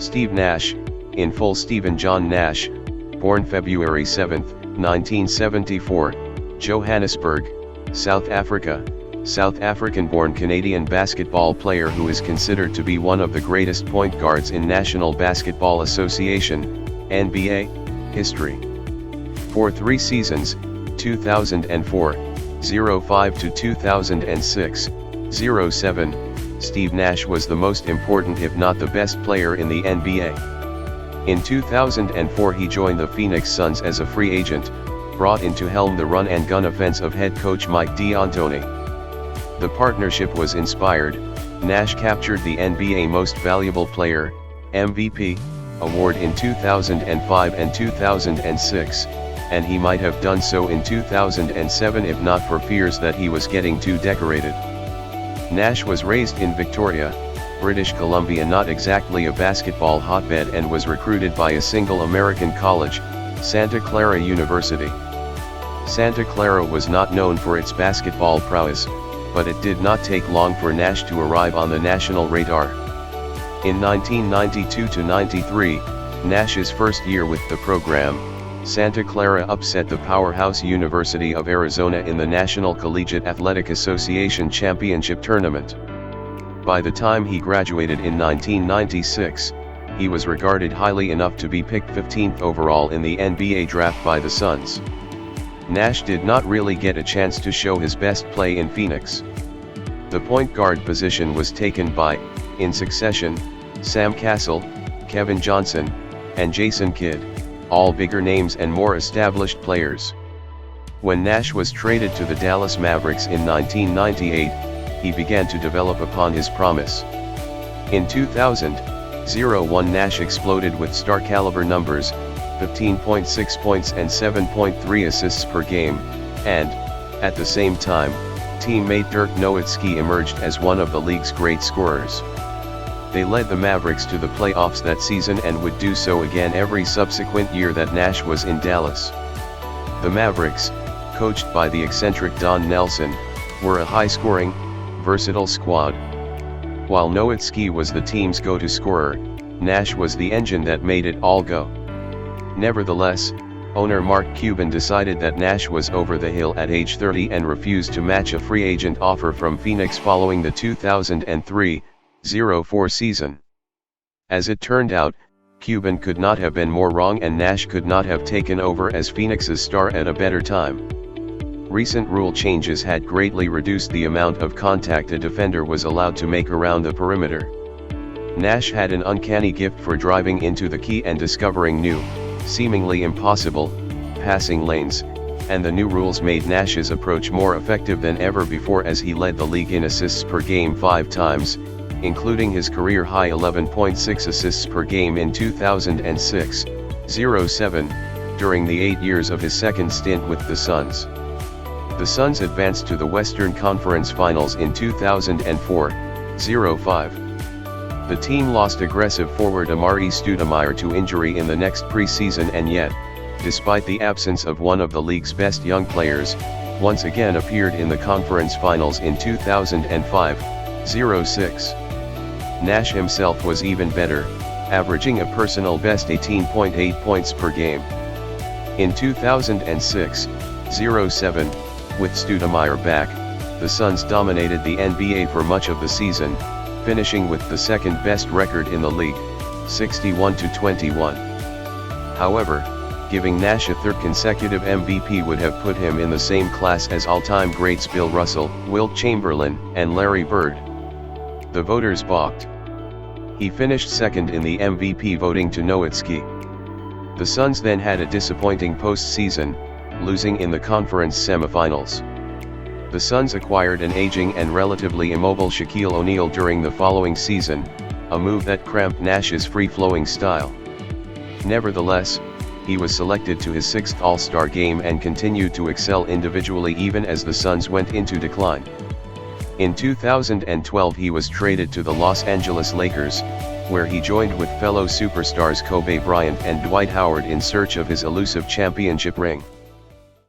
Steve Nash, in full Stephen John Nash, born February 7, 1974, Johannesburg, South Africa, South African-born Canadian basketball player who is considered to be one of the greatest point guards in National Basketball Association, NBA, history. For 3 seasons, 2004, 05 to 2006, 07, Steve Nash was the most important if not the best player in the NBA. In 2004 he joined the Phoenix Suns as a free agent, brought in to helm the run and gun offense of head coach Mike D'Antoni. The partnership was inspired. Nash captured the NBA Most Valuable Player, MVP, award in 2005 and 2006, and he might have done so in 2007 if not for fears that he was getting too decorated. Nash was raised in Victoria, British Columbia, not exactly a basketball hotbed, and was recruited by a single American college, Santa Clara University. Santa Clara was not known for its basketball prowess, but it did not take long for Nash to arrive on the national radar. In 1992-93, Nash's first year with the program, Santa Clara upset the powerhouse University of Arizona in the National Collegiate Athletic Association Championship Tournament. By the time he graduated in 1996, he was regarded highly enough to be picked 15th overall in the NBA draft by the Suns. Nash did not really get a chance to show his best play in Phoenix. The point guard position was taken by, in succession, Sam Cassell, Kevin Johnson, and Jason Kidd, all bigger names and more established players. When Nash was traded to the Dallas Mavericks in 1998, he began to develop upon his promise. In 2001 Nash exploded with star-caliber numbers, 15.6 points and 7.3 assists per game, and, at the same time, teammate Dirk Nowitzki emerged as one of the league's great scorers. They led the Mavericks to the playoffs that season and would do so again every subsequent year that Nash was in Dallas. The Mavericks, coached by the eccentric Don Nelson, were a high-scoring, versatile squad. While Nowitzki was the team's go-to scorer, Nash was the engine that made it all go. Nevertheless, owner Mark Cuban decided that Nash was over the hill at age 30 and refused to match a free agent offer from Phoenix following the 2003-04 season. As it turned out, Cuban could not have been more wrong and Nash could not have taken over as Phoenix's star at a better time. Recent rule changes had greatly reduced the amount of contact a defender was allowed to make around the perimeter. Nash had an uncanny gift for driving into the key and discovering new, seemingly impossible, passing lanes, and the new rules made Nash's approach more effective than ever before as he led the league in assists per game 5 times, including his career-high 11.6 assists per game in 2006-07, during the 8 years of his second stint with the Suns. The Suns advanced to the Western Conference Finals in 2004-05. The team lost aggressive forward Amari Stoudemire to injury in the next preseason, and yet, despite the absence of one of the league's best young players, once again appeared in the conference finals in 2005-06. Nash himself was even better, averaging a personal-best 18.8 points per game. In 2006-07, with Stoudemire back, the Suns dominated the NBA for much of the season, finishing with the second-best record in the league, 61-21. However, giving Nash a third consecutive MVP would have put him in the same class as all-time greats Bill Russell, Wilt Chamberlain, and Larry Bird. The voters balked. He finished second in the MVP voting to Nowitzki. The Suns then had a disappointing postseason, losing in the conference semifinals. The Suns acquired an aging and relatively immobile Shaquille O'Neal during the following season, a move that cramped Nash's free-flowing style. Nevertheless, he was selected to his 6th All-Star game and continued to excel individually even as the Suns went into decline. In 2012 he was traded to the Los Angeles Lakers, where he joined with fellow superstars Kobe Bryant and Dwight Howard in search of his elusive championship ring.